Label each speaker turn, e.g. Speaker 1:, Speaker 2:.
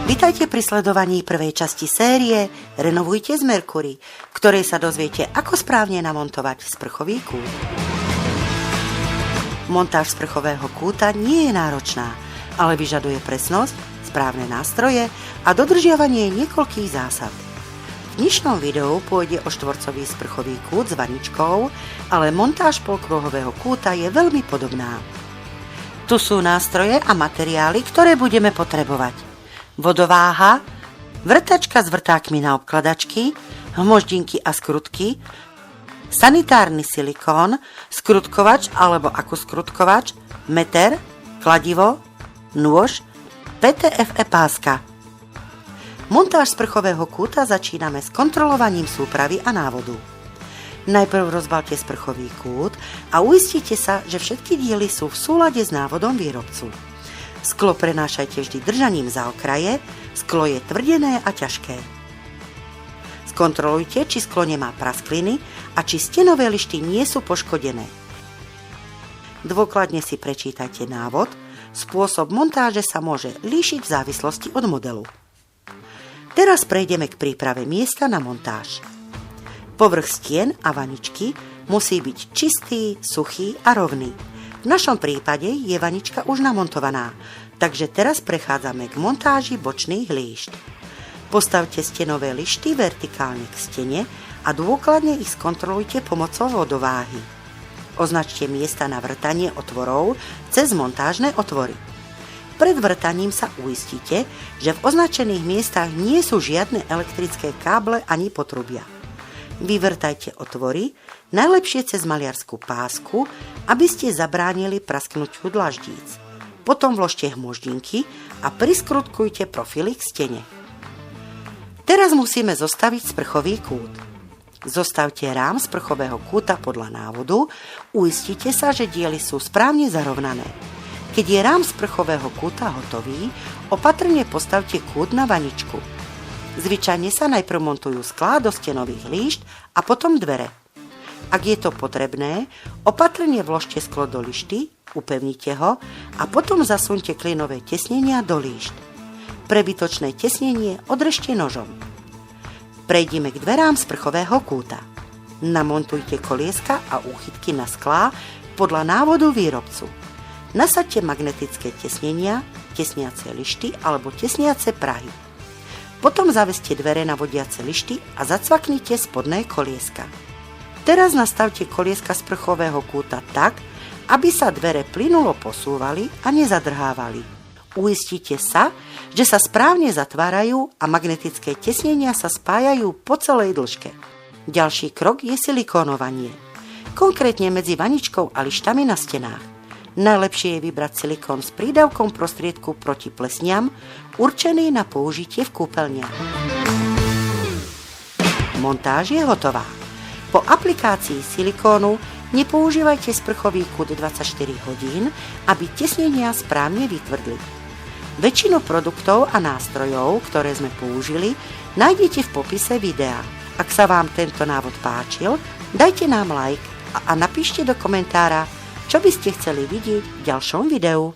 Speaker 1: Vitajte pri sledovaní prvej časti série Renovujte z Mercury, v ktorej sa dozviete, ako správne namontovať sprchový kút. Montáž sprchového kúta nie je náročná, ale vyžaduje presnosť, správne nástroje a dodržiavanie niekoľkých zásad. V dnešnom videu pôjde o štvorcový sprchový kút s vaničkou, ale montáž polkruhového kúta je veľmi podobná. Tu sú nástroje a materiály, ktoré budeme potrebovať. Vodováha, vrtačka s vrtákmi na obkladačky, hmoždinky a skrutky, sanitárny silikón, skrutkovač alebo ako skrutkovač, meter, kladivo, nôž, PTFE páska. Montáž sprchového kúta začíname s kontrolovaním súpravy a návodu. Najprv rozbalte sprchový kút a uistite sa, že všetky diely sú v súlade s návodom výrobcu. Sklo prenášajte vždy držaním za okraje, sklo je tvrdené a ťažké. Skontrolujte, či sklo nemá praskliny a či stenové lišty nie sú poškodené. Dôkladne si prečítajte návod, spôsob montáže sa môže líšiť v závislosti od modelu. Teraz prejdeme k príprave miesta na montáž. Povrch stien a vaničky musí byť čistý, suchý a rovný. V našom prípade je vanička už namontovaná, takže teraz prechádzame k montáži bočných líšt. Postavte stenové lišty vertikálne k stene a dôkladne ich skontrolujte pomocou vodováhy. Označte miesta na vrtanie otvorov cez montážne otvory. Pred vrtaním sa uistite, že v označených miestach nie sú žiadne elektrické káble ani potrubia. Vyvrtajte otvory, najlepšie cez maliarskú pásku, aby ste zabránili prasknutiu dlaždíc. Potom vložte hmoždinky a priskrutkujte profily k stene. Teraz musíme zostaviť sprchový kút. Zostavte rám sprchového kúta podľa návodu, uistite sa, že diely sú správne zarovnané. Keď je rám sprchového kúta hotový, opatrne postavte kút na vaničku. Zvyčajne sa najprv montujú sklá do stenových líšt a potom dvere. Ak je to potrebné, opatrne vložte sklo do lišty, upevnite ho a potom zasunte klinové tesnenia do líšt. Prebytočné tesnenie odrežte nožom. Prejdime k dverám sprchového kúta. Namontujte kolieska a úchytky na sklá podľa návodu výrobcu. Nasaďte magnetické tesnenia, tesniace lišty alebo tesniace prahy. Potom zaveste dvere na vodiace lišty a zacvaknite spodné kolieska. Teraz nastavte kolieska sprchového kúta tak, aby sa dvere plynulo posúvali a nezadrhávali. Uistite sa, že sa správne zatvárajú a magnetické tesnenia sa spájajú po celej dĺžke. Ďalší krok je silikónovanie, konkrétne medzi vaničkou a lištami na stenách. Najlepšie je vybrať silikón s prídavkom prostriedku proti plesniam, určený na použitie v kúpeľniach. Montáž je hotová. Po aplikácii silikónu nepoužívajte sprchový kút 24 hodín, aby tesnenia správne vytvrdli. Väčšinu produktov a nástrojov, ktoré sme použili, nájdete v popise videa. Ak sa vám tento návod páčil, dajte nám like a napíšte do komentára, čo by ste chceli vidieť v ďalšom videu.